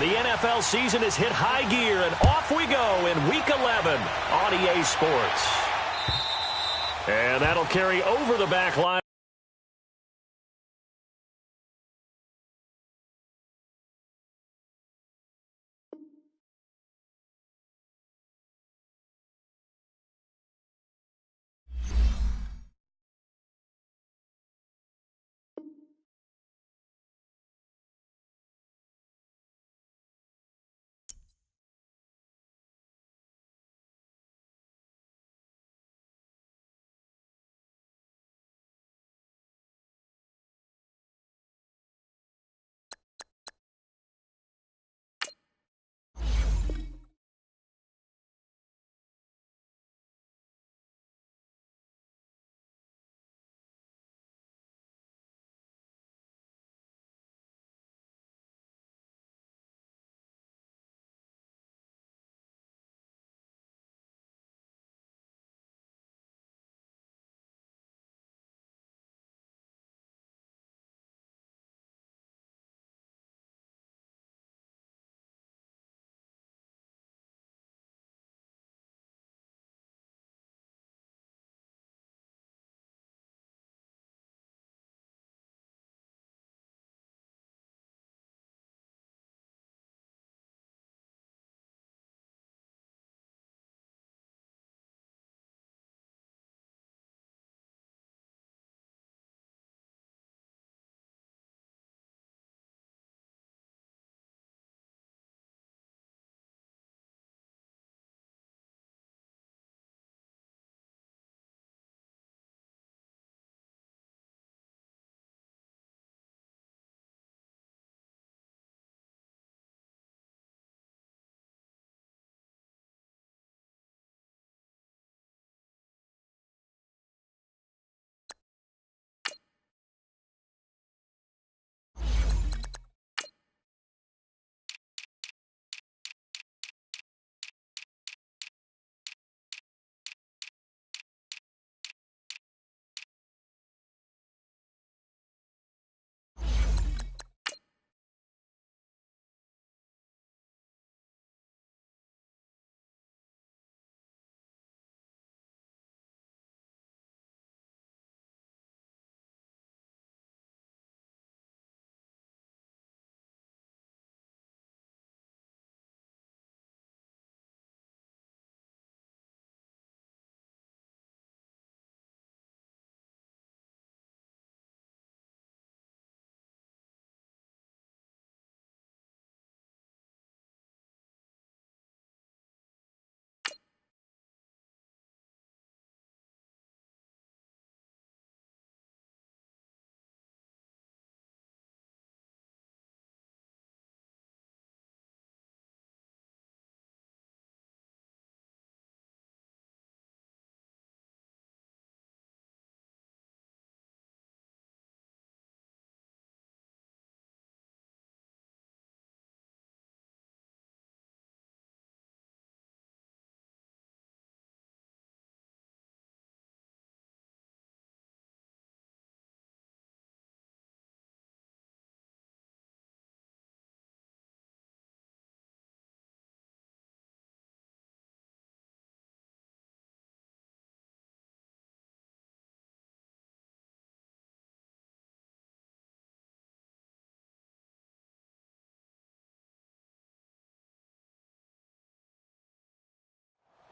The NFL season has hit high gear, and off we go in Week 11 on EA Sports. And that'll carry over the back line.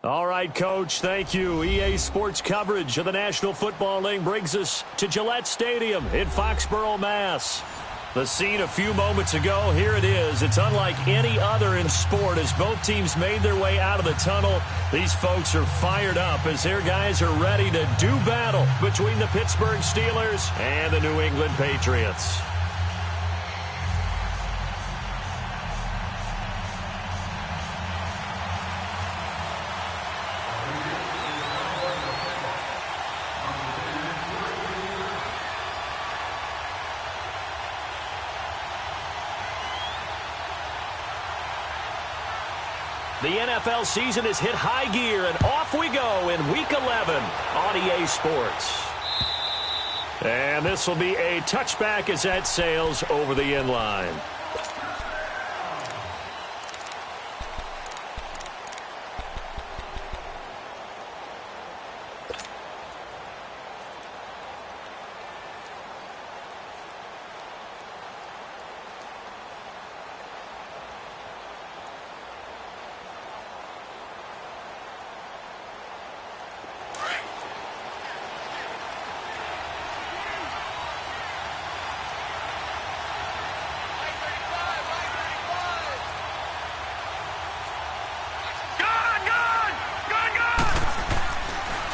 All right, Coach, thank you. EA Sports coverage of the National Football League brings us to Gillette Stadium in Foxborough, Mass. The scene a few moments ago, here it is. It's unlike any other in sport as both teams made their way out of the tunnel. These folks are fired up as their guys are ready to do battle between the Pittsburgh Steelers and the New England Patriots. The NFL season has hit high gear, and off we go in Week 11 on EA Sports. And this will be a touchback as that sails over the end line.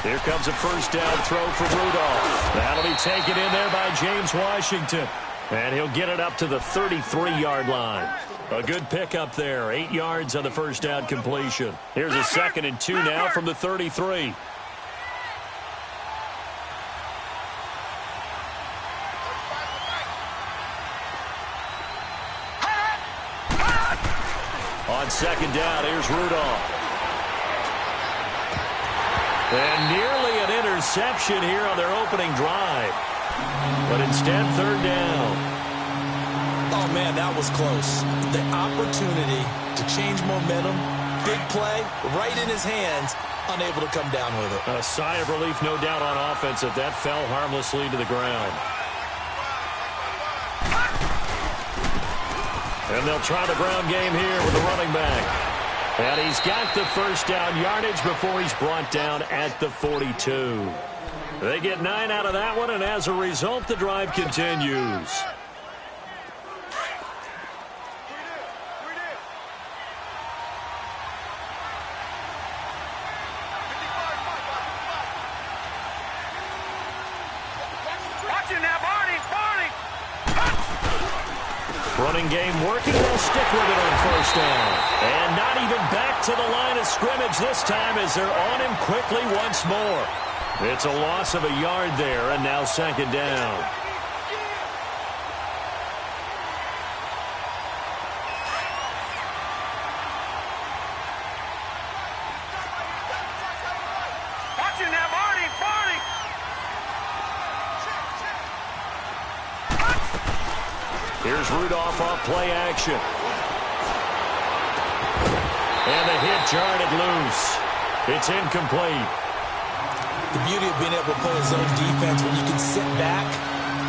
Here comes a first down throw for Rudolph. That'll be taken in there by James Washington. And he'll get it up to the 33-yard line. A good pickup there. 8 yards on the first down completion. Here's a 2nd and 2 now from the 33. On 2nd down, here's Rudolph. And nearly an interception here on their opening drive. But instead, 3rd down. Oh, man, that was close. The opportunity to change momentum, big play, right in his hands, unable to come down with it. A sigh of relief, no doubt, on offense if that fell harmlessly to the ground. And they'll try the ground game here with the running back. And he's got the first down yardage before he's brought down at the 42. They get 9 out of that one, and as a result, the drive continues. Running game working. They'll stick with it on first down. And not even back to the line of scrimmage this time as they're on him quickly once more. It's a loss of a yard there, and now 2nd down. Here's Rudolph off play action. And the hit jarred it loose. It's incomplete. The beauty of being able to play a zone defense when you can sit back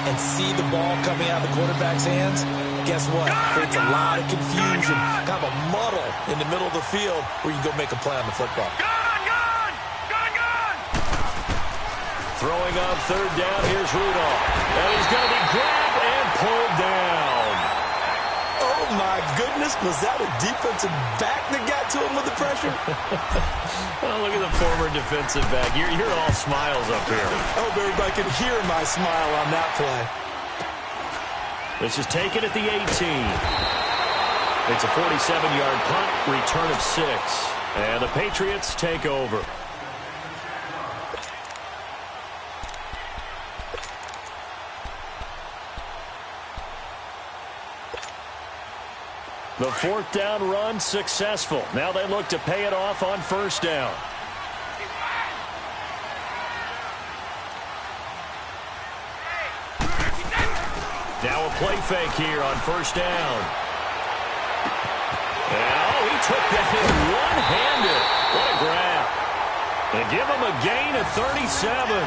and see the ball coming out of the quarterback's hands, guess what? Creates a lot of confusion, kind of a muddle in the middle of the field where you can go make a play on the football. Throwing on 3rd down, here's Rudolph. And he's going to be grabbed and pulled down. Oh, my goodness. Was that a defensive back that got to him with the pressure? Oh, look at the former defensive back. You're all smiles up here. I hope everybody can hear my smile on that play. This is taken at the 18. It's a 47-yard punt, return of 6. And the Patriots take over. The 4th down run successful. Now they look to pay it off on first down. Now a play fake here on first down. And, he took that in one-handed. What a grab. They give him a gain of 37.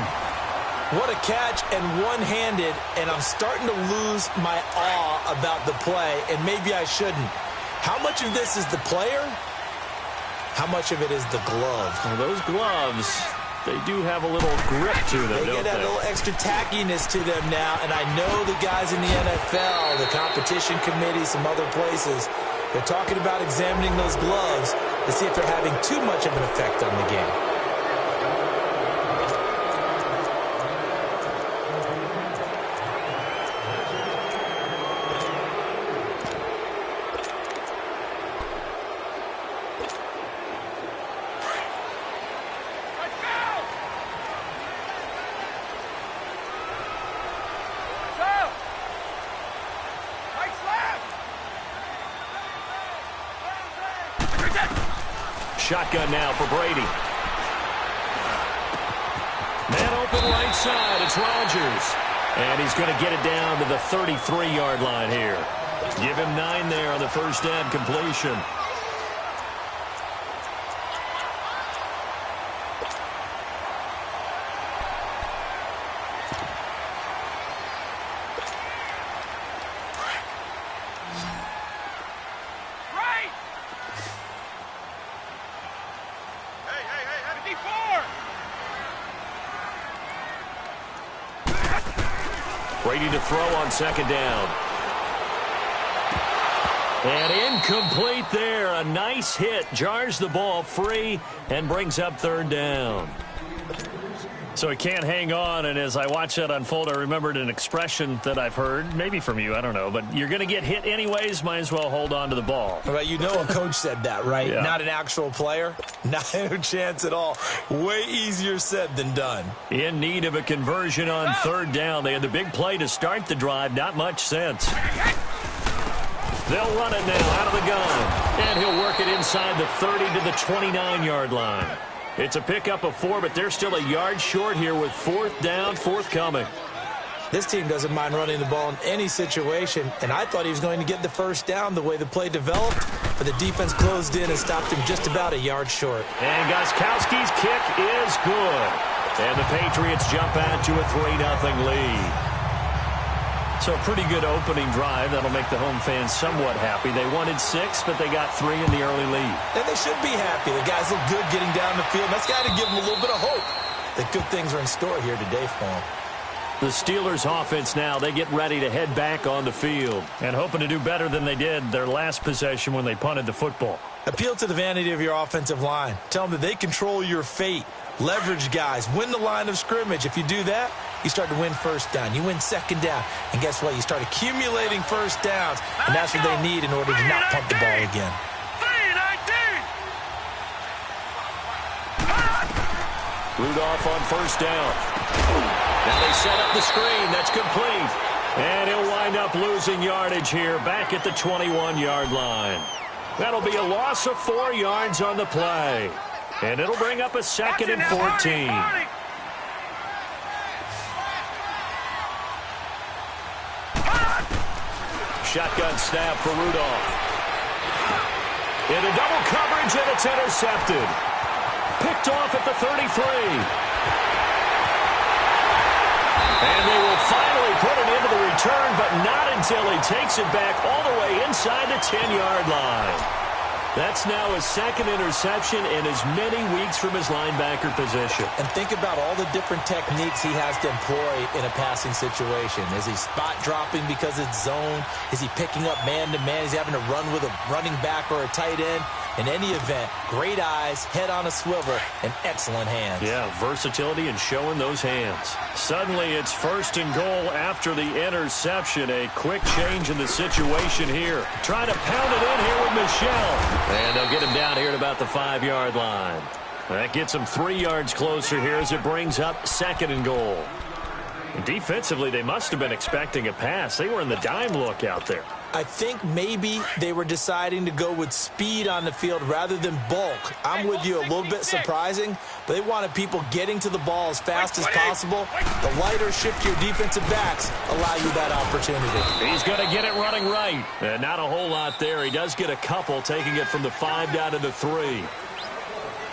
What a catch and one-handed, and I'm starting to lose my awe about the play, and maybe I shouldn't. How much of this is the player? How much of it is the glove? Well, those gloves, they do have a little grip to them, They get that little extra tackiness to them now, and I know the guys in the NFL, the competition committee, some other places, they're talking about examining those gloves to see if they're having too much of an effect on the game. Shotgun now for Brady. Man open right side. It's Rodgers. And he's going to get it down to the 33-yard line here. Give him 9 there on the first down completion. Brady to throw on second down. And incomplete there. A nice hit. Jars the ball free and brings up third down. So he can't hang on, and as I watch that unfold, I remembered an expression that I've heard, maybe from you, I don't know, but you're going to get hit anyways, might as well hold on to the ball. Well, you know a coach said that, right? Yeah. Not an actual player. Not a chance at all. Way easier said than done. In need of a conversion on third down. They had the big play to start the drive. Not much sense. They'll run it now out of the gun. And he'll work it inside the 30 to the 29-yard line. It's a pickup of 4, but they're still a yard short here with fourth down, forthcoming. This team doesn't mind running the ball in any situation, and I thought he was going to get the first down the way the play developed, but the defense closed in and stopped him just about a yard short. And Gostkowski's kick is good. And the Patriots jump out to a 3-0 lead. So a pretty good opening drive. That'll make the home fans somewhat happy. They wanted 6, but they got 3 in the early lead. And they should be happy. The guys look good getting down the field. That's got to give them a little bit of hope that good things are in store here today for them. The Steelers offense now, they get ready to head back on the field and hoping to do better than they did their last possession when they punted the football. Appeal to the vanity of your offensive line. Tell them that they control your fate. Leverage guys. Win the line of scrimmage. If you do that, you start to win first down. You win second down. And guess what? You start accumulating first downs. And that's what they need in order to not pump the ball again. Rudolph on first down. Now they set up the screen. That's complete. And he'll wind up losing yardage here back at the 21-yard line. That'll be a loss of 4 yards on the play. And it'll bring up a 2nd and 14. Shotgun snap for Rudolph. Into double coverage, and it's intercepted. Picked off at the 33. And they will finally put it into the return, but not until he takes it back all the way inside the 10-yard line. That's now his 2nd interception in as many weeks from his linebacker position. And think about all the different techniques he has to employ in a passing situation. Is he spot dropping because it's zone? Is he picking up man-to-man? Is he having to run with a running back or a tight end? In any event, great eyes, head on a swivel, and excellent hands. Yeah, versatility and showing those hands. Suddenly, it's 1st and goal after the interception. A quick change in the situation here. Trying to pound it in here with Michel. And they'll get him down here at about the 5-yard line. That gets him 3 yards closer here as it brings up 2nd and goal. And defensively, they must have been expecting a pass. They were in the dime look out there. I think maybe they were deciding to go with speed on the field rather than bulk. I'm with you, a little bit surprising, but they wanted people getting to the ball as fast as possible. The lighter, shiftier defensive backs allow you that opportunity. He's going to get it running right. And not a whole lot there. He does get a couple, taking it from the 5 down to the 3.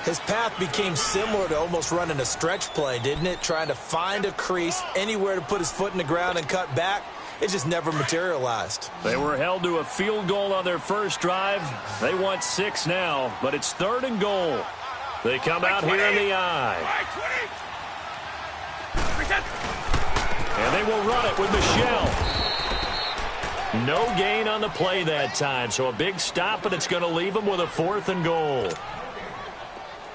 His path became similar to almost running a stretch play, didn't it? Trying to find a crease, anywhere to put his foot in the ground and cut back. It just never materialized. They were held to a field goal on their first drive. They want 6 now, but it's 3rd and goal. They come out here in the eye. And they will run it with Michel. No gain on the play that time, so a big stop, and it's going to leave them with a 4th and goal.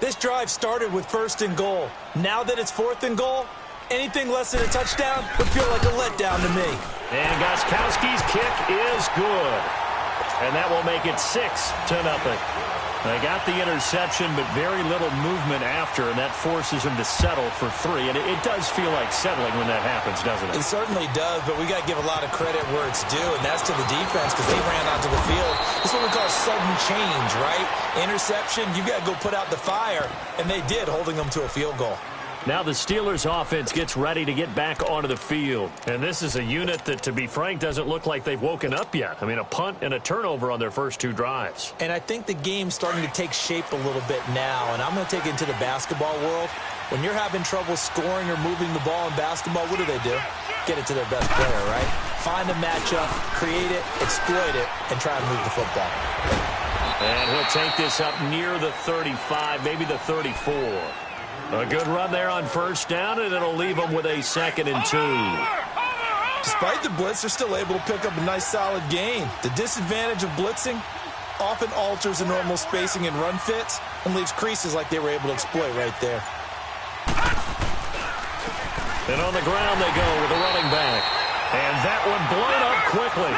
This drive started with 1st and goal. Now that it's 4th and goal, anything less than a touchdown would feel like a letdown to me. And Gostkowski's kick is good. And that will make it 6-0. They got the interception, but very little movement after, and that forces him to settle for 3. And it does feel like settling when that happens, doesn't it? It certainly does, but we got to give a lot of credit where it's due, and that's to the defense because they ran onto the field. This is what we call sudden change, right? Interception, you got to go put out the fire, and they did, holding them to a field goal. Now the Steelers offense gets ready to get back onto the field. And this is a unit that, to be frank, doesn't look like they've woken up yet. I mean, a punt and a turnover on their first 2 drives. And I think the game's starting to take shape a little bit now. And I'm going to take it into the basketball world. When you're having trouble scoring or moving the ball in basketball, what do? Get it to their best player, right? Find a matchup, create it, exploit it, and try and move the football. And he'll take this up near the 35, maybe the 34. A good run there on first down, and it'll leave them with a 2nd and 2. Despite the blitz, they're still able to pick up a nice, solid gain. The disadvantage of blitzing often alters the normal spacing and run fits and leaves creases like they were able to exploit right there. And on the ground they go with the running back. And that one blown up quickly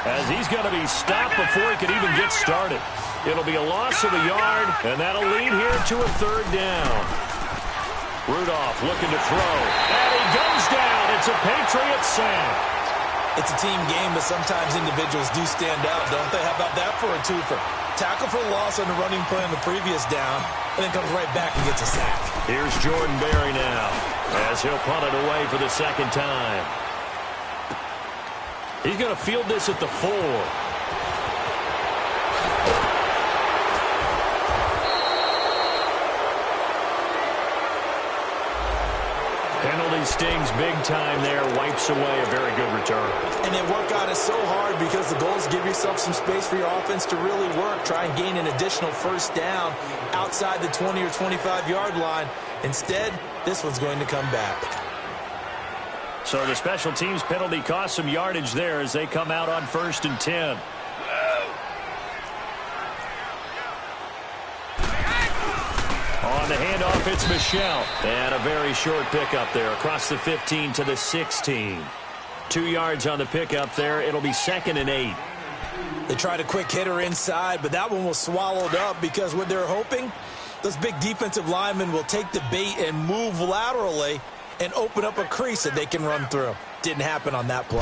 as he's going to be stopped before he can even get started. It'll be a loss of a yard, and that'll lead here to a third down. Rudolph looking to throw, and he goes down. It's a Patriots sack. It's a team game, but sometimes individuals do stand out, don't they? How about that for a twofer? Tackle for loss on the running play on the previous down, and then comes right back and gets a sack. Here's Jordan Berry now, as he'll punt it away for the second time. He's going to field this at the 4. Penalty stings big time there, wipes away a very good return. And they work on it so hard because the goal is give yourself some space for your offense to really work. Try and gain an additional first down outside the 20 or 25-yard line. Instead, this one's going to come back. So the special teams penalty cost some yardage there as they come out on 1st and 10. On the handoff, it's Michel. And a very short pickup there across the 15 to the 16. 2 yards on the pickup there. It'll be 2nd and 8. They tried a quick hitter inside, but that one was swallowed up because what they're hoping, those big defensive linemen will take the bait and move laterally and open up a crease that they can run through. Didn't happen on that play.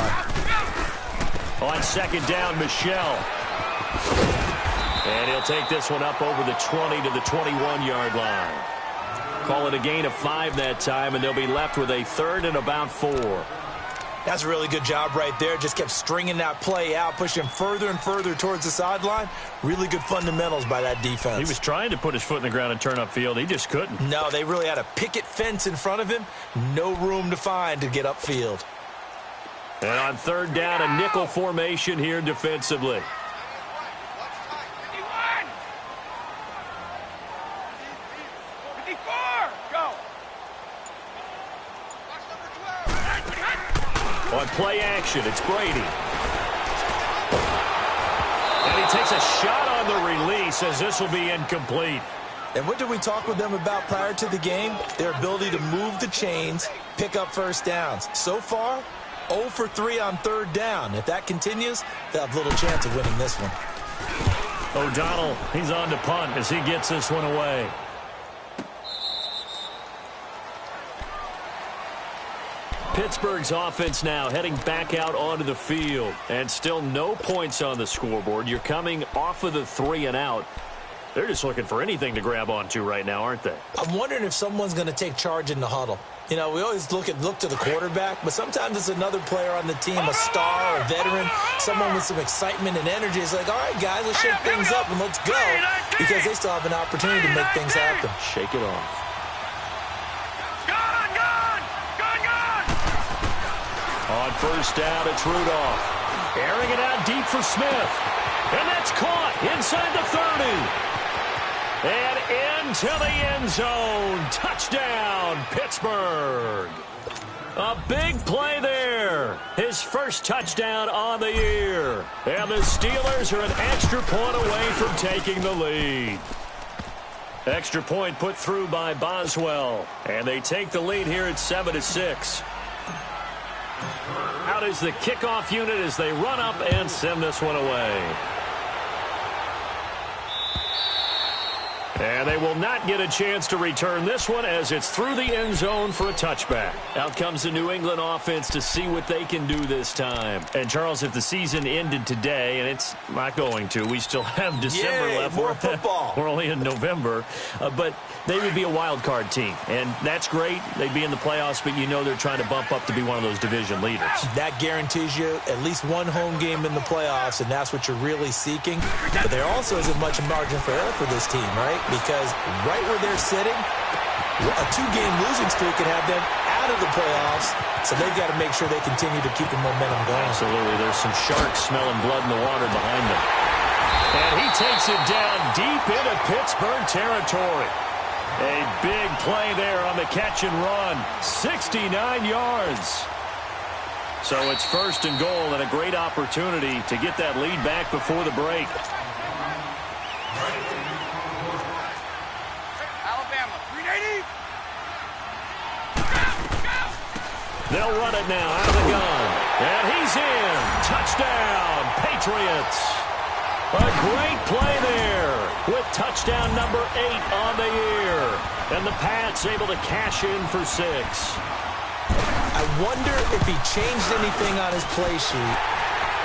On 2nd down, Michel. And he'll take this one up over the 20 to the 21-yard line. Call it a gain of 5 that time, and they'll be left with a 3rd and about 4. That's a really good job right there. Just kept stringing that play out, pushing further and further towards the sideline. Really good fundamentals by that defense. He was trying to put his foot in the ground and turn upfield. He just couldn't. No, they really had a picket fence in front of him. No room to find to get upfield. And on 3rd down, a nickel formation here defensively. On play action, it's Brady. And he takes a shot on the release as this will be incomplete. And what did we talk with them about prior to the game? Their ability to move the chains, pick up first downs. So far, 0 for 3 on 3rd down. If that continues, they'll have little chance of winning this one. O'Donnell, he's on to punt as he gets this one away. Pittsburgh's offense now heading back out onto the field. And still no points on the scoreboard. You're coming off of the 3 and out. They're just looking for anything to grab onto right now, aren't they? I'm wondering if someone's going to take charge in the huddle. You know, we always look to the quarterback, but sometimes it's another player on the team, a star, a veteran, someone with some excitement and energy. It's like, all right, guys, let's shake things up and let's go, because they still have an opportunity to make things happen. Shake it off. On 1st down, it's Rudolph. Airing it out deep for Smith. And that's caught inside the 30. And into the end zone. Touchdown, Pittsburgh. A big play there. His first touchdown on the year. And the Steelers are an extra point away from taking the lead. Extra point put through by Boswell. And they take the lead here at 7-6. Out is the kickoff unit as they run up and send this one away. And they will not get a chance to return this one as it's through the end zone for a touchback. Out comes the New England offense to see what they can do this time. And, Charles, if the season ended today, and it's not going to, we still have December left. More football. We're only in November. But they would be a wild card team. And that's great. They'd be in the playoffs, but you know they're trying to bump up to be one of those division leaders. That guarantees you at least one home game in the playoffs, and that's what you're really seeking. But there also isn't much margin for error for this team, right? Because right where they're sitting, a 2-game losing streak could have them out of the playoffs, so they've got to make sure they continue to keep the momentum going. Absolutely. There's some sharks smelling blood in the water behind them. And he takes it down deep into Pittsburgh territory. A big play there on the catch and run. 69 yards. So it's 1st and goal and a great opportunity to get that lead back before the break. They'll run it now out of the gun. And he's in. Touchdown, Patriots. A great play there with touchdown number 8 on the year. And the Pats able to cash in for 6. I wonder if he changed anything on his play sheet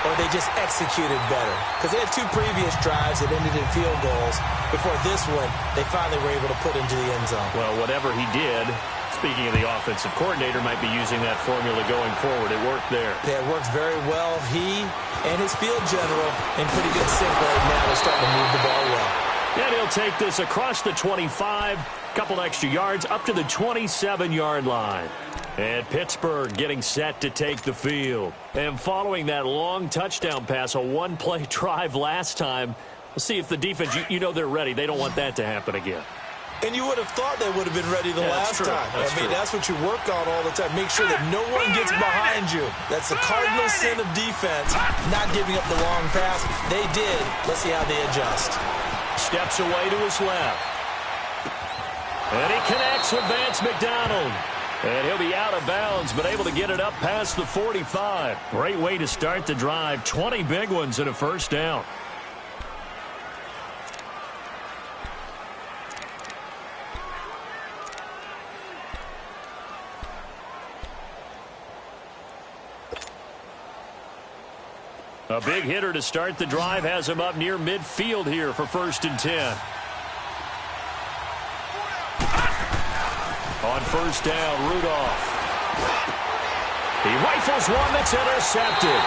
or they just executed better. Because they had 2 previous drives that ended in field goals. Before this one, they finally were able to put into the end zone. Well, whatever he did, speaking of the offensive coordinator, might be using that formula going forward. It worked there. Yeah, it worked very well. He and his field general in pretty good sync right now. They're starting to move the ball well. And he'll take this across the 25, couple extra yards, up to the 27-yard line. And Pittsburgh getting set to take the field. And following that long touchdown pass, a one-play drive last time, we'll see if the defense, you know they're ready. They don't want that to happen again. And you would have thought they would have been ready the last time. That's what you work on all the time. Make sure that no one gets behind you. That's the cardinal sin of defense, not giving up the long pass. They did. Let's see how they adjust. Steps away to his left. And he connects with Vance McDonald. And he'll be out of bounds, but able to get it up past the 45. Great way to start the drive. 20 big ones and a first down. A big hitter to start the drive has him up near midfield here for 1st and 10. On 1st down, Rudolph. He rifles one that's intercepted.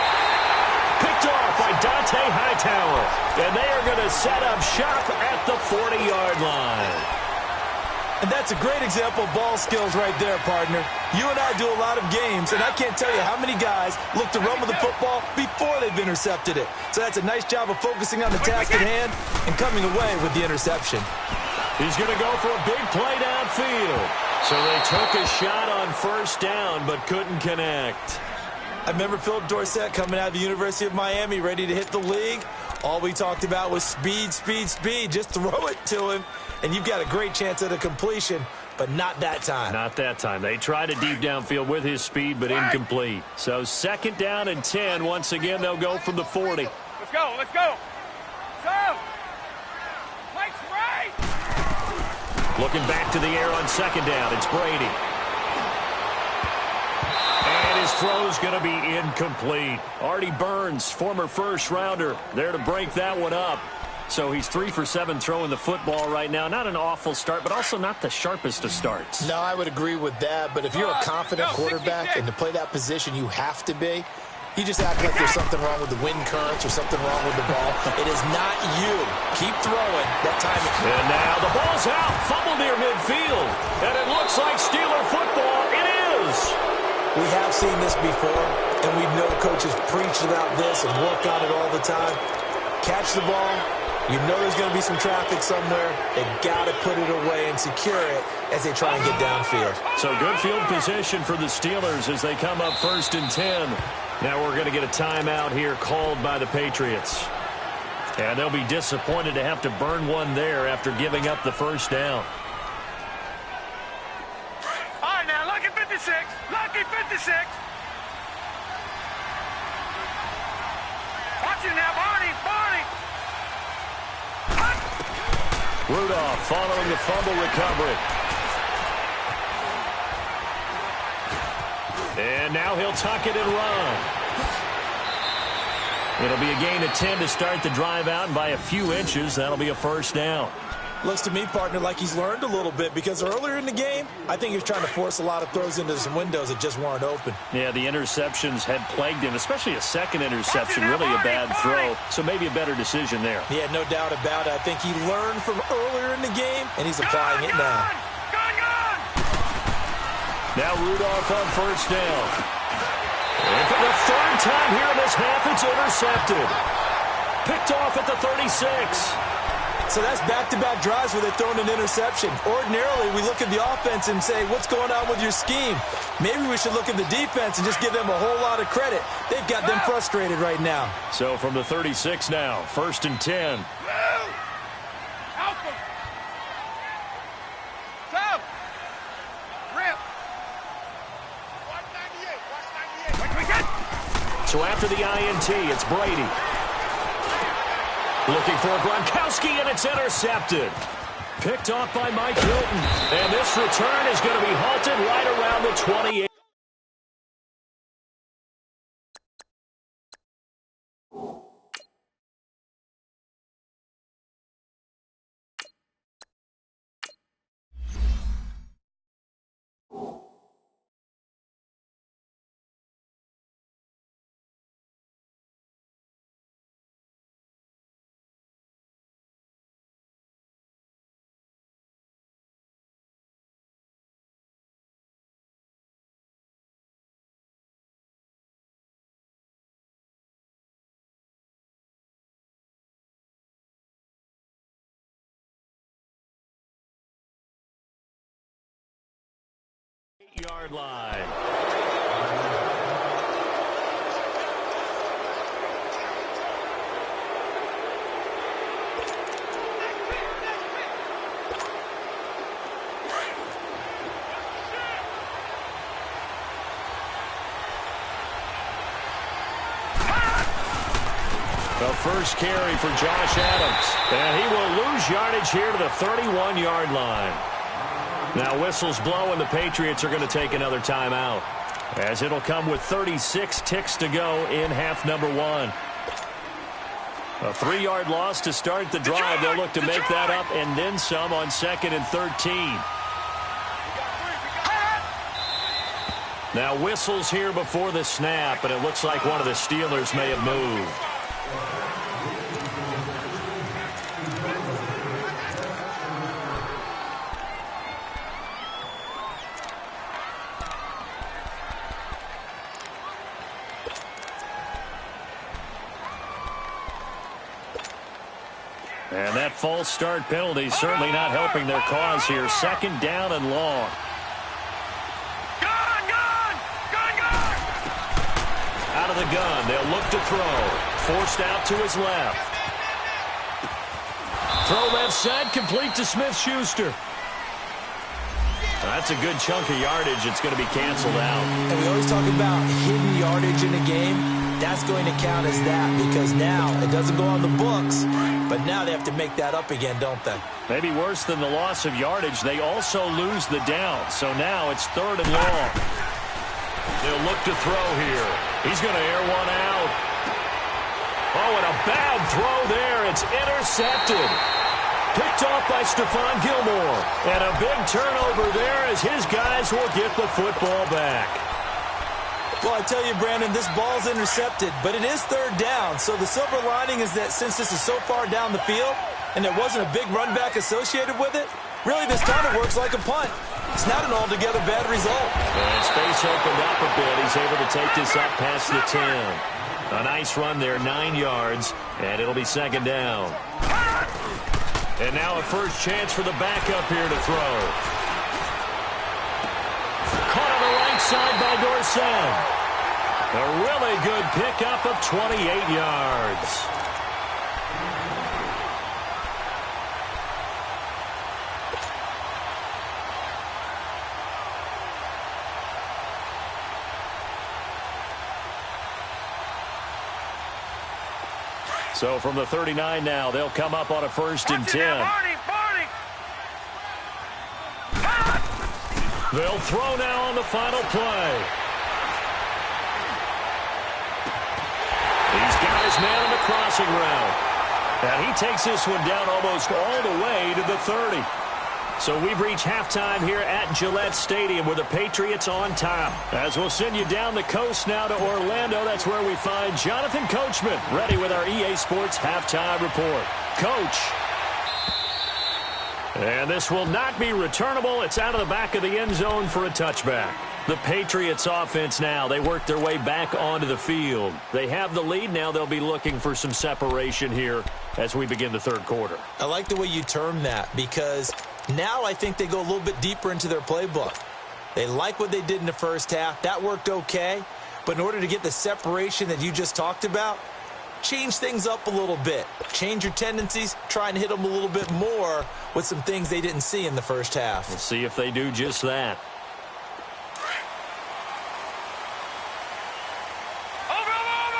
Picked off by Dante Hightower. And they are going to set up shop at the 40-yard line. And that's a great example of ball skills right there, partner. You and I do a lot of games, and I can't tell you how many guys look to run with the football before they've intercepted it. So that's a nice job of focusing on the task at hand and coming away with the interception. He's going to go for a big play downfield. So they took a shot on 1st down, but couldn't connect. I remember Philip Dorsett coming out of the University of Miami, ready to hit the league. All we talked about was speed, speed, speed. Just throw it to him, and you've got a great chance at a completion, but not that time. Not that time. They tried a deep downfield with his speed, but incomplete. So 2nd down and 10. Once again, they'll go from the 40. Let's go, let's go. Go. Mike's right. Looking back to the air on 2nd down. It's Brady. And his throw's going to be incomplete. Artie Burns, former first-rounder, there to break that one up. So he's 3 for 7 throwing the football right now. Not an awful start, but also not the sharpest of starts. No, I would agree with that. But if you're a confident quarterback and to play that position, you have to be. You just act like there's something wrong with the wind currents or something wrong with the ball. It is not you. Keep throwing. That time. And now the ball's out. Fumble near midfield. And it looks like Steeler football. It is. We have seen this before, and we know coaches preach about this and work on it all the time. Catch the ball. You know there's going to be some traffic somewhere. They've got to put it away and secure it as they try and get downfield. So good field position for the Steelers as they come up 1st and 10. Now we're going to get a timeout here called by the Patriots. And they'll be disappointed to have to burn one there after giving up the 1st down. All right, now, lucky 56. Lucky 56. Watch it now, Barney. Barney. Rudolph following the fumble recovery. And now he'll tuck it and run. It'll be a gain of 10 to start the drive out, and by a few inches, that'll be a 1st down. Looks to me, partner, like he's learned a little bit because earlier in the game, I think he was trying to force a lot of throws into some windows that just weren't open. Yeah, the interceptions had plagued him, especially a second interception, really a bad throw. So maybe a better decision there. Yeah, no doubt about it. I think he learned from earlier in the game, and he's applying it now. Now Rudolph on 1st down. And for the 3rd time here in this half, it's intercepted. Picked off at the 36. So that's back-to-back drives where they're throwing an interception. Ordinarily, we look at the offense and say, what's going on with your scheme? Maybe we should look at the defense and just give them a whole lot of credit. They've got them frustrated right now. So from the 36 now, 1st and 10. Alpha. South. Rip. 198. So after the INT, it's Brady. Looking for Gronkowski, and it's intercepted. Picked off by Mike Hilton. And this return is going to be halted right around the 28. Yard line. The first carry for Josh Adams. And he will lose yardage here to the 31-yard line. Now whistles blow, and the Patriots are going to take another timeout, as it'll come with 36 ticks to go in half number one. A 3-yard loss to start the drive. They'll look to make that up and then some on 2nd and 13. Now whistles here before the snap, and it looks like one of the Steelers may have moved. And that false start penalty certainly not helping their cause here. 2nd down and long. Out of the gun, they'll look to throw. Forced out to his left. Throw left side, complete to Smith-Schuster. That's a good chunk of yardage. It's going to be canceled out. And we always talk about hidden yardage in a game. That's going to count as that, because now it doesn't go on the books, but now they have to make that up again, don't they? Maybe worse than the loss of yardage, they also lose the down. So now it's 3rd and long. They'll look to throw here. He's going to air one out. Oh, and a bad throw there. It's intercepted. Picked off by Stephon Gilmore. And a big turnover there as his guys will get the football back. Well, I tell you, Brandon, this ball's intercepted, but it is 3rd down. So the silver lining is that since this is so far down the field and there wasn't a big run back associated with it, really this kind of works like a punt. It's not an altogether bad result. And space opened up a bit. He's able to take this up past the 10. A nice run there, 9 yards, and it'll be 2nd down. And now a first chance for the backup here to throw. Caught on the right side by Dorsett. A really good pickup of 28 yards. So from the 39 now, they'll come up on a 1st and 10. They'll throw now on the final play. He's got his man on the crossing route. And he takes this one down almost all the way to the 30. So we've reached halftime here at Gillette Stadium with the Patriots on top. As we'll send you down the coast now to Orlando, that's where we find Jonathan Coachman ready with our EA Sports halftime report. Coach. And this will not be returnable. It's out of the back of the end zone for a touchback. The Patriots offense now, they work their way back onto the field. They have the lead. Now they'll be looking for some separation here as we begin the 3rd quarter. I like the way you term that, because now I think they go a little bit deeper into their playbook. They like what they did in the first half. That worked okay. But in order to get the separation that you just talked about, change things up a little bit. Change your tendencies. Try and hit them a little bit more with some things they didn't see in the first half. We'll see if they do just that. Over, over,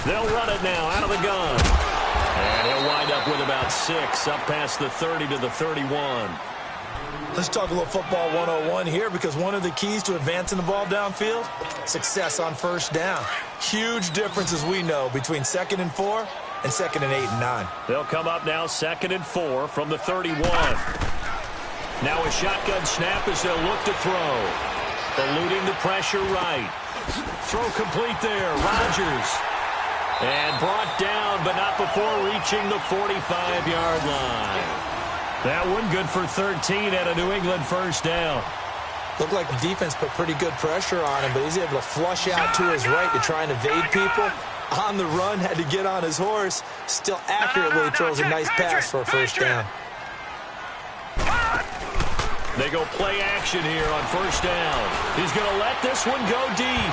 They'll run it now out of the gun. And he'll wind up with about 6, up past the 30 to the 31. Let's talk a little football 101 here, because one of the keys to advancing the ball downfield, success on first down. Huge difference, as we know, between 2nd and 4 and 2nd and 8 and 9. They'll come up now 2nd and 4 from the 31. Now a shotgun snap as they'll look to throw. Eluding the pressure right. Throw complete there. Rodgers. And brought down, but not before reaching the 45-yard line. That one good for 13 at a New England first down. Looked like the defense put pretty good pressure on him, but he's able to flush out to his right to try and evade people. On the run, had to get on his horse. Still accurately throws a nice pass for a first down. They go play action here on first down. He's going to let this one go deep.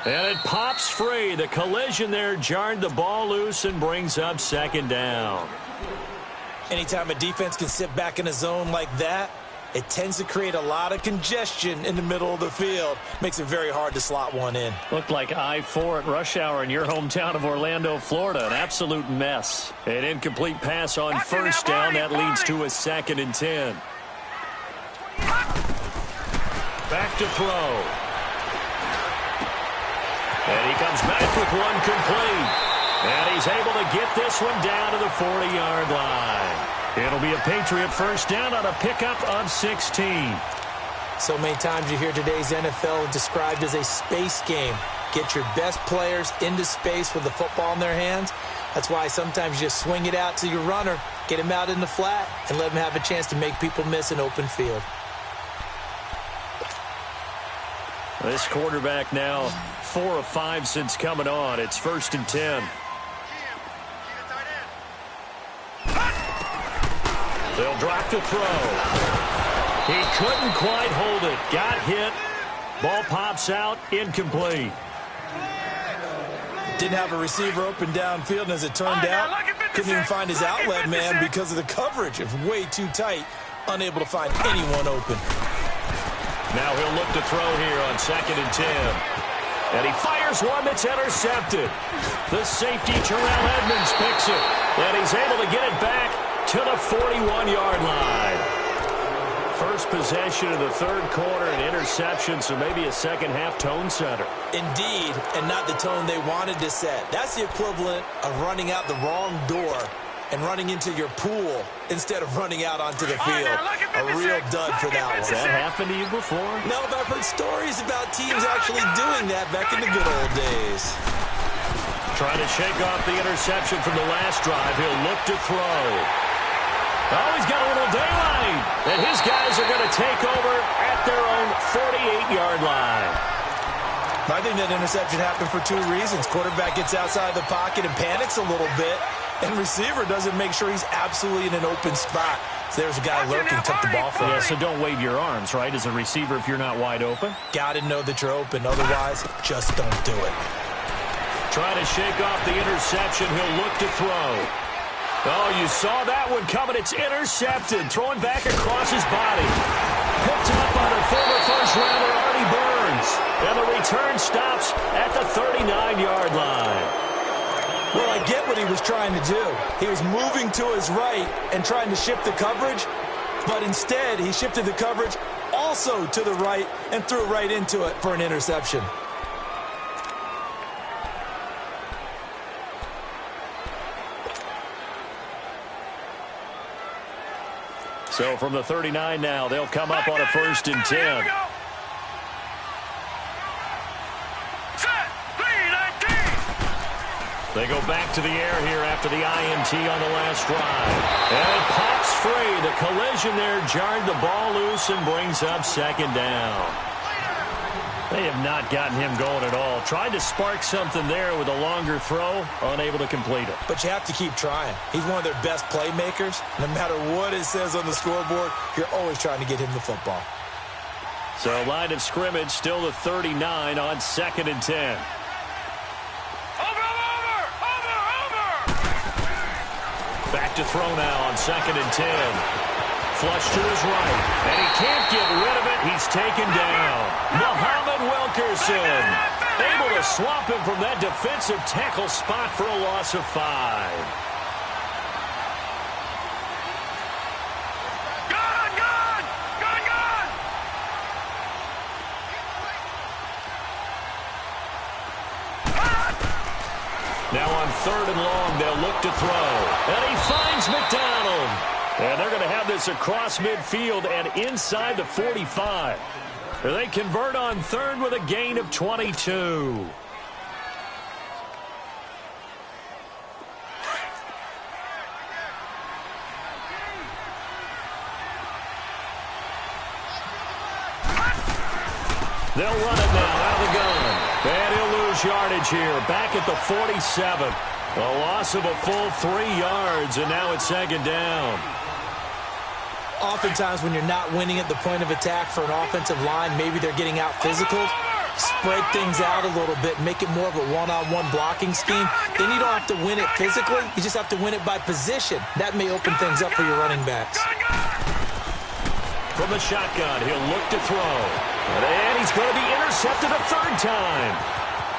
And it pops free. The collision there jarred the ball loose and brings up 2nd down. Anytime a defense can sit back in a zone like that, it tends to create a lot of congestion in the middle of the field. Makes it very hard to slot one in. Looked like I-4 at rush hour in your hometown of Orlando, Florida. An absolute mess. An incomplete pass on first down. That leads to a 2nd and 10. Back to throw. And he comes back with one complete. And he's able to get this one down to the 40-yard line. It'll be a Patriot first down on a pickup of 16. So many times you hear today's NFL described as a space game. Get your best players into space with the football in their hands. That's why sometimes you just swing it out to your runner, get him out in the flat, and let him have a chance to make people miss an open field. This quarterback now 4 of 5 since coming on. It's 1st and 10. They'll drop to throw. He couldn't quite hold it. Got hit. Ball pops out. Incomplete. Didn't have a receiver open downfield, and as it turned out, couldn't even find his outlet man because of the coverage. It was way too tight. Unable to find anyone open. Now he'll look to throw here on 2nd and 10. And he fires one that's intercepted. The safety, Terrell Edmonds, picks it. And he's able to get it back to the 41-yard line. First possession of the 3rd quarter, an interception, so maybe a second-half tone setter. Indeed, and not the tone they wanted to set. That's the equivalent of running out the wrong door and running into your pool instead of running out onto the field. A real dud for that one. Has that happened to you before? No, but I've heard stories about teams actually doing that back in the good old days. Trying to shake off the interception from the last drive. He'll look to throw. Oh, he's got a little daylight. And his guys are going to take over at their own 48-yard line. I think that interception happened for 2 reasons. Quarterback gets outside the pocket and panics a little bit. And receiver doesn't make sure he's absolutely in an open spot. So there's a guy lurking, took the ball from him. Yeah, so don't wave your arms, right, as a receiver if you're not wide open. Got to know that you're open. Otherwise, just don't do it. Trying to shake off the interception. He'll look to throw. Oh, you saw that one coming. It's intercepted. Throwing back across his body. Picked up by the former first-rounder, Artie Burns. And the return stops at the 39-yard line. Well, I get what he was trying to do. He was moving to his right and trying to shift the coverage. But instead, he shifted the coverage also to the right and threw right into it for an interception. So from the 39 now, they'll come up on a 1st and 10. They go back to the air here after the INT on the last drive. And it pops free. The collision there jarred the ball loose and brings up 2nd down. They have not gotten him going at all. Tried to spark something there with a longer throw, unable to complete it. But you have to keep trying. He's one of their best playmakers. No matter what it says on the scoreboard, you're always trying to get him the football. So line of scrimmage still the 39 on 2nd and 10. Back to throw now on 2nd and 10. Flush to his right, and he can't get rid of it. He's taken down. Muhammad Wilkerson Able to swap him from that defensive tackle spot for a loss of 5. Now on 3rd and long, they'll look to throw. And he finds McDonald. And they're going to have this across midfield and inside the 45. They convert on 3rd with a gain of 22. They'll run it now out of the gun. And he'll lose yardage here, back at the 47. A loss of a full 3 yards, and now it's 2nd down. Oftentimes when you're not winning at the point of attack for an offensive line, maybe they're getting out physical. Spread things out a little bit, make it more of a one-on-one blocking scheme. Then you don't have to win it physically. You just have to win it by position. That may open things up for your running backs. From the shotgun, he'll look to throw. And he's going to be intercepted a 3rd time.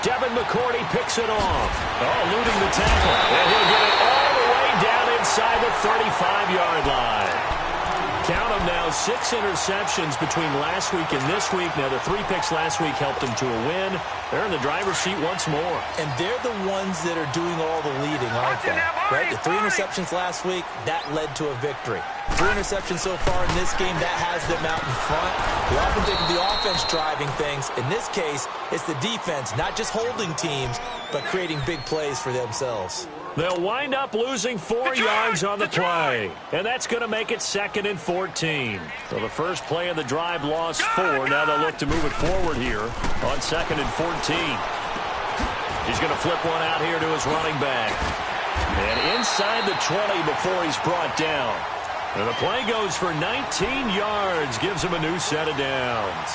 Devin McCourty picks it off. Eluding the tackle. And he'll get it all the way down inside the 35-yard line. Count them now, 6 interceptions between last week and this week. Now, the 3 picks last week helped them to a win. They're in the driver's seat once more. And they're the ones that are doing all the leading, aren't they? Right? The 3 interceptions last week, that led to a victory. 3 interceptions so far in this game, that has them out in front. We often think of the offense driving things. In this case, it's the defense, not just holding teams, but creating big plays for themselves. They'll wind up losing 4 yards on the play. And that's going to make it 2nd and 14. So the first play of the drive lost 4. Now they'll look to move it forward here on 2nd and 14. He's going to flip one out here to his running back. And inside the 20 before he's brought down. And the play goes for 19 yards, gives him a new set of downs.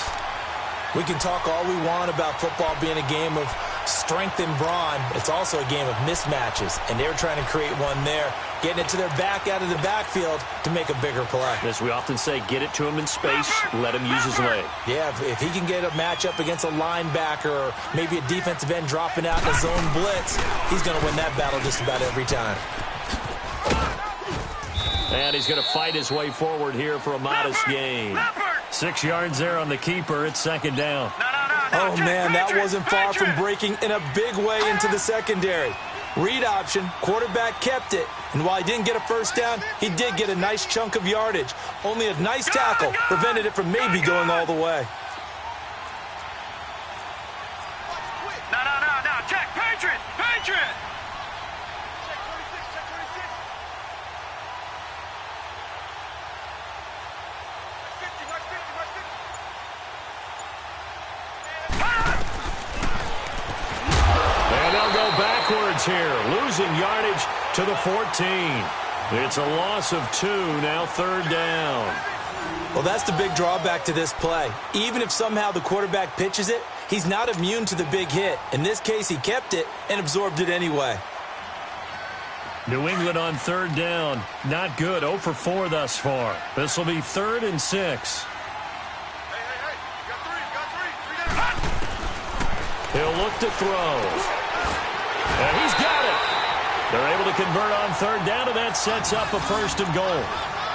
We can talk all we want about football being a game of strength and brawn. It's also a game of mismatches, and they're trying to create one there, getting it to their back out of the backfield to make a bigger play. As we often say, get it to him in space, let him use his leg. Yeah, if he can get a matchup against a linebacker or maybe a defensive end dropping out in a zone blitz, he's going to win that battle just about every time. And he's going to fight his way forward here for a modest gain. 6 yards there on the keeper. It's 2nd down. Oh, man, that wasn't far from breaking in a big way into the secondary. Read option, quarterback kept it. And while he didn't get a first down, he did get a nice chunk of yardage. Only a nice tackle prevented it from maybe going all the way. No, check, Patriot! Backwards here, losing yardage to the 14. It's a loss of 2, now 3rd down. Well, that's the big drawback to this play. Even if somehow the quarterback pitches it, he's not immune to the big hit. In this case, he kept it and absorbed it anyway. New England on 3rd down. Not good, 0 for 4 thus far. This will be 3rd and 6. Hey, you got 3 down. He'll look to throw. And he's got it. They're able to convert on 3rd down, and that sets up a 1st and goal.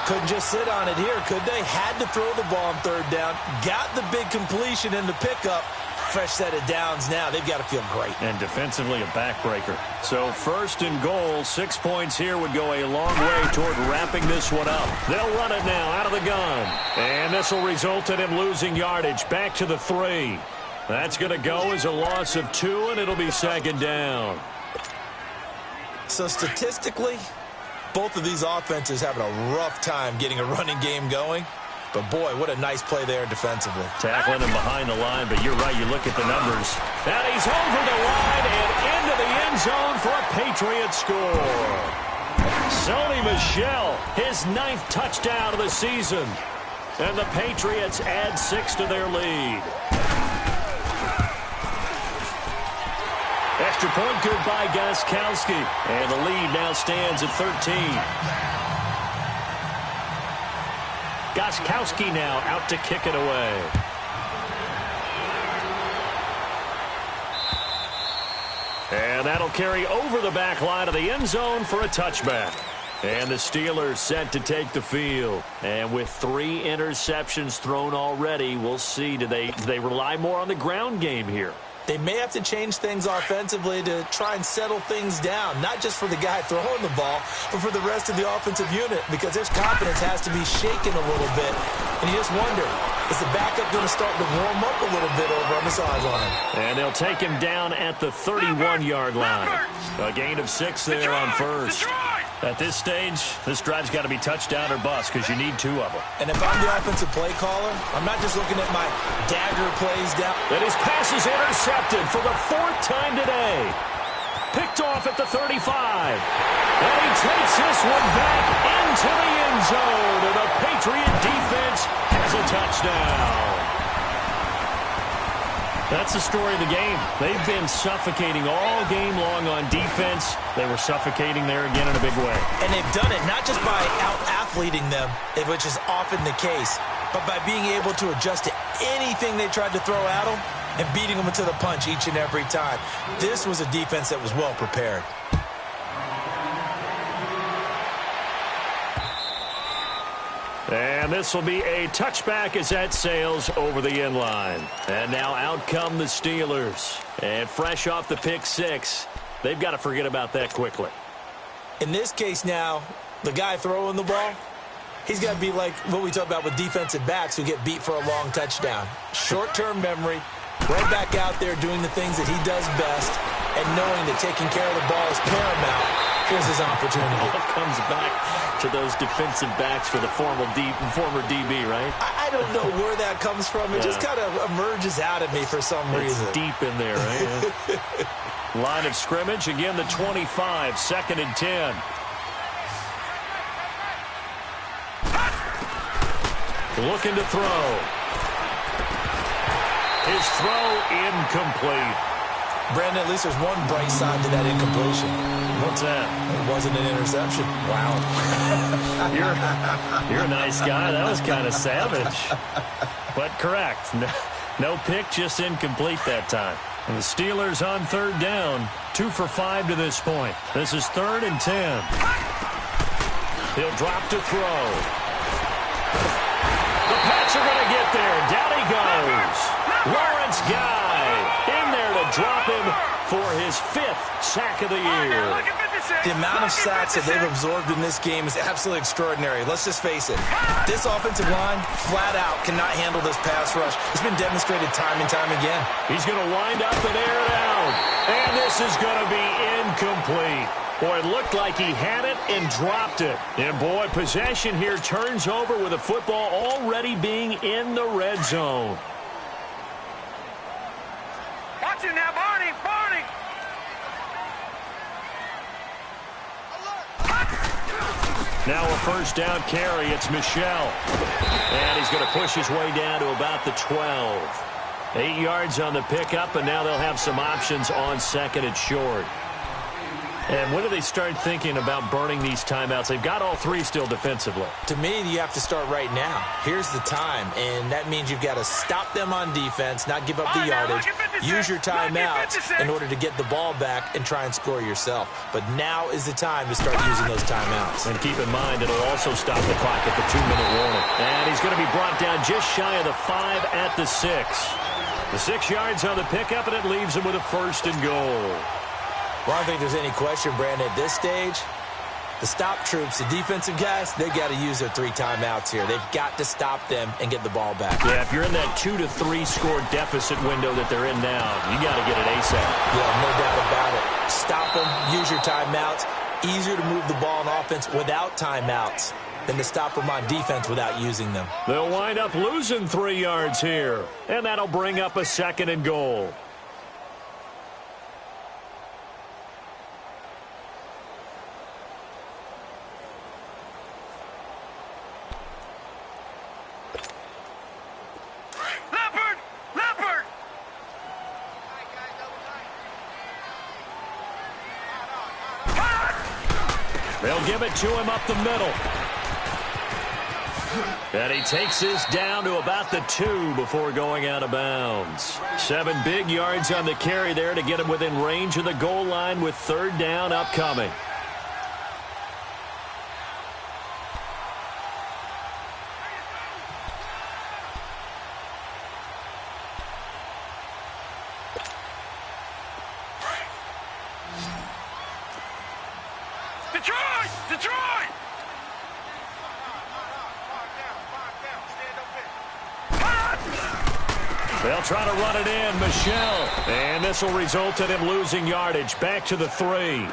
Couldn't just sit on it here, could they? Had to throw the ball on 3rd down. Got the big completion in the pickup. Fresh set of downs now. They've got to feel great. And defensively, a backbreaker. So 1st and goal, 6 points here would go a long way toward wrapping this one up. They'll run it now out of the gun. And this will result in him losing yardage back to the 3. That's going to go as a loss of 2, and it'll be 2nd down. So statistically, both of these offenses having a rough time getting a running game going. But, boy, what a nice play there defensively. Tackling him behind the line, but you're right, you look at the numbers. And he's over the line and into the end zone for a Patriot score. Sony Michel, his 9th touchdown of the season. And the Patriots add 6 to their lead. Extra point good by Gostkowski. And the lead now stands at 13. Gostkowski now out to kick it away. And that'll carry over the back line of the end zone for a touchback. And the Steelers set to take the field. And with 3 interceptions thrown already, we'll see. Do they rely more on the ground game here? They may have to change things offensively to try and settle things down, not just for the guy throwing the ball, but for the rest of the offensive unit, because their confidence has to be shaken a little bit. And you just wonder, is the backup going to start to warm up a little bit over on the sideline? And they'll take him down at the 31-yard line. A gain of 6 there on first. At this stage, this drive's got to be touchdown or bust because you need 2 of them. And if I'm the offensive play caller, I'm not just looking at my dagger plays down. And his pass is intercepted for the 4th time today. Picked off at the 35. And he takes this one back into the end zone. And the Patriot defense has a touchdown. That's the story of the game. They've been suffocating all game long on defense. They were suffocating there again in a big way. And they've done it not just by out-athleting them, which is often the case, but by being able to adjust to anything they tried to throw at them and beating them into the punch each and every time. This was a defense that was well prepared. And this will be a touchback as that sails over the end line. And now out come the Steelers. And fresh off the pick 6, they've got to forget about that quickly. In this case now, the guy throwing the ball, he's got to be like what we talk about with defensive backs who get beat for a long touchdown. Short-term memory, right back out there doing the things that he does best, and knowing that taking care of the ball is paramount. Here's his opportunity. It comes back to those defensive backs for the former DB, right? I don't know where that comes from. It just kind of emerges out of me for some reason. It's deep in there, right? Line of scrimmage, again the 25, 2nd and 10. Looking to throw. His throw incomplete. Brandon, at least there's one bright side to that incompletion. What's that? It wasn't an interception. Wow. You're a nice guy. That was kind of savage. But correct. No pick, just incomplete that time. And the Steelers on 3rd down. 2 for 5 to this point. This is 3rd and 10. He'll drop to throw. The Pats are going to get there. Down he goes. Lawrence Guy in there to drop him for his 5th sack of the year. The amount of sacks that they've absorbed in this game is absolutely extraordinary. Let's just face it. This offensive line, flat out, cannot handle this pass rush. It's been demonstrated time and time again. He's going to wind up and air it out. And this is going to be incomplete. Boy, it looked like he had it and dropped it. And, boy, possession here turns over with the football already being in the red zone. Watch it now, Barney! Barney! Now a 1st down carry. It's Michelle. And he's going to push his way down to about the 12. 8 yards on the pickup, and now they'll have some options on 2nd and short. And when do they start thinking about burning these timeouts? They've got all 3 still defensively. To me, you have to start right now. Here's the time, and that means you've got to stop them on defense, not give up the yardage, use your timeouts in order to get the ball back and try and score yourself. But now is the time to start using those timeouts. And keep in mind, it'll also stop the clock at the 2-minute warning. And he's going to be brought down just shy of the 5 at the 6. The 6 yards on the pickup, and it leaves him with a 1st and goal. Well, I don't think there's any question, Brandon, at this stage, the stop troops, the defensive guys, they've got to use their 3 timeouts here. They've got to stop them and get the ball back. Yeah, if you're in that 2 to 3 score deficit window that they're in now, you got to get it ASAP. Yeah, no doubt about it. Stop them, use your timeouts. Easier to move the ball on offense without timeouts than to stop them on defense without using them. They'll wind up losing 3 yards here, and that'll bring up a 2nd and goal. They'll give it to him up the middle. And he takes this down to about the 2 before going out of bounds. 7 big yards on the carry there to get him within range of the goal line with 3rd down upcoming. Detroit! They'll try to run it in, Michelle. And this will result in him losing yardage back to the 3.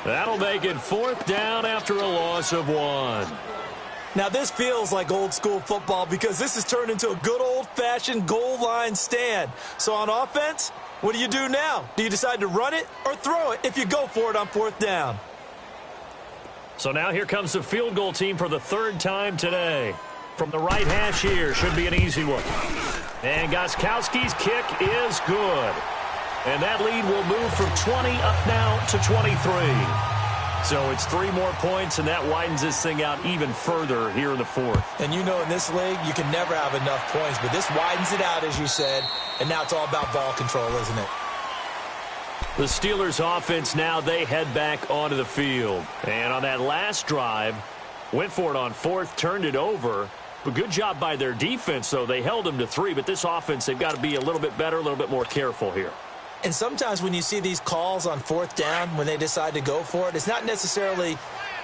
That'll make it 4th down after a loss of 1. Now, this feels like old-school football because this has turned into a good old-fashioned goal line stand. So on offense, what do you do now? Do you decide to run it or throw it if you go for it on 4th down? So now here comes the field goal team for the 3rd time today. From the right hash here, should be an easy one. And Gostkowski's kick is good. And that lead will move from 20 up now to 23. So it's 3 more points, and that widens this thing out even further here in the 4th. And you know in this league, you can never have enough points, but this widens it out, as you said, and now it's all about ball control, isn't it? The Steelers offense now, they head back onto the field. And on that last drive, went for it on 4th, turned it over. But good job by their defense, though. They held them to 3, but this offense, they've got to be a little bit better, a little bit more careful here. And sometimes when you see these calls on 4th down, when they decide to go for it, it's not necessarily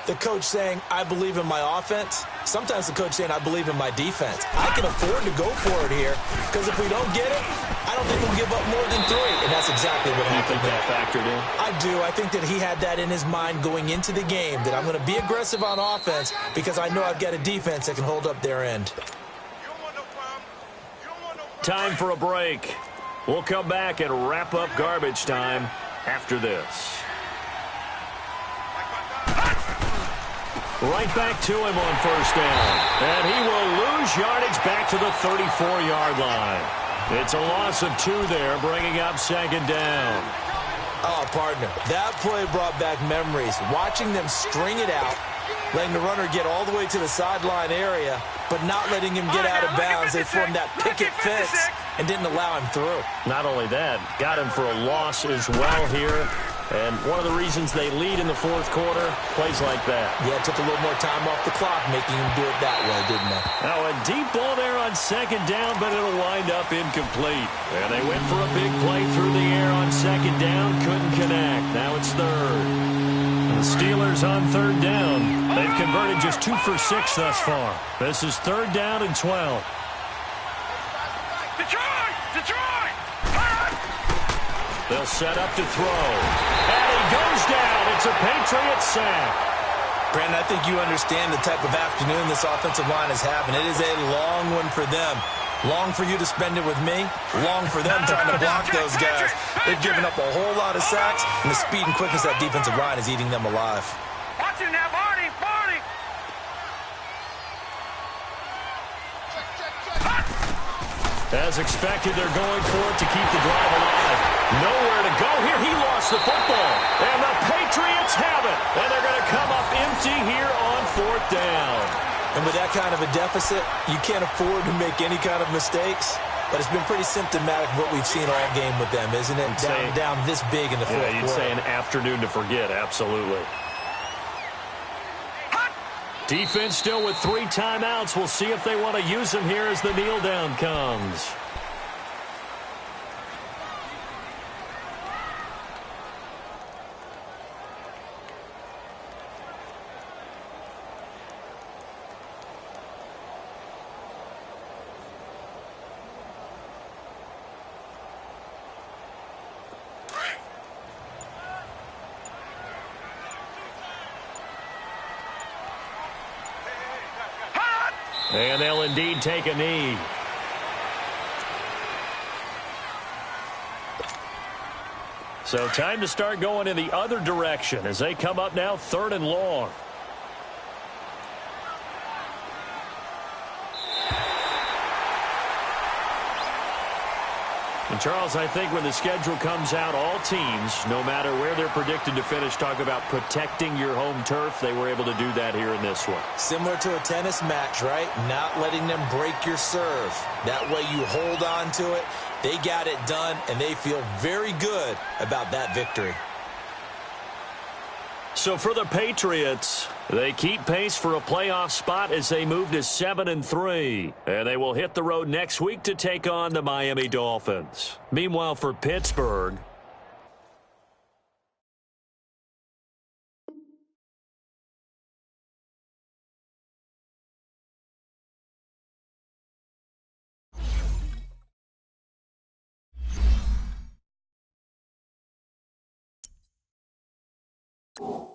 the coach saying, I believe in my offense. Sometimes the coach saying, I believe in my defense. I can afford to go for it here because if we don't get it, I don't think we'll give up more than 3. And that's exactly what happened. You think that factored in? I do. I think that he had that in his mind going into the game, that I'm going to be aggressive on offense because I know I've got a defense that can hold up their end. Time for a break. We'll come back and wrap up garbage time after this. Right back to him on 1st down. And he will lose yardage back to the 34-yard line. It's a loss of 2 there, bringing up 2nd down. Oh, partner, that play brought back memories. Watching them string it out, letting the runner get all the way to the sideline area, but not letting him get out of bounds. They formed that picket fence and didn't allow him through. Not only that, got him for a loss as well here. And one of the reasons they lead in the 4th quarter, plays like that. Yeah, it took a little more time off the clock, making him do it that way, didn't they? Now a deep ball there on 2nd down, but it'll wind up incomplete. And they went for a big play through the air on 2nd down, couldn't connect. Now it's 3rd. And the Steelers on 3rd down. They've converted just 2 for 6 thus far. This is 3rd down and 12. Detroit! They'll set up to throw. And he goes down. It's a Patriot sack. Brandon, I think you understand the type of afternoon this offensive line is having. It is a long one for them. Long for you to spend it with me. Long for them trying to block those guys. They've given up a whole lot of sacks, and the speed and quickness of that defensive line is eating them alive. Watch it now, Barney! As expected, they're going for it to keep the drive alive. Nowhere to go here. He lost the football. And the Patriots have it. And they're going to come up empty here on 4th down. And with that kind of a deficit, you can't afford to make any kind of mistakes. But it's been pretty symptomatic of what we've seen all game with them, isn't it? Down this big in the 4th quarter. You'd say an afternoon to forget. Absolutely. Defense still with 3 timeouts. We'll see if they want to use them here as the kneel down comes. And they'll indeed take a knee. So time to start going in the other direction as they come up now 3rd and long. And Charles, I think when the schedule comes out, all teams, no matter where they're predicted to finish, talk about protecting your home turf. They were able to do that here in this one. Similar to a tennis match, right? Not letting them break your serve. That way you hold on to it. They got it done, and they feel very good about that victory. So for the Patriots, they keep pace for a playoff spot as they move to 7-3. And they will hit the road next week to take on the Miami Dolphins. Meanwhile, for Pittsburgh, You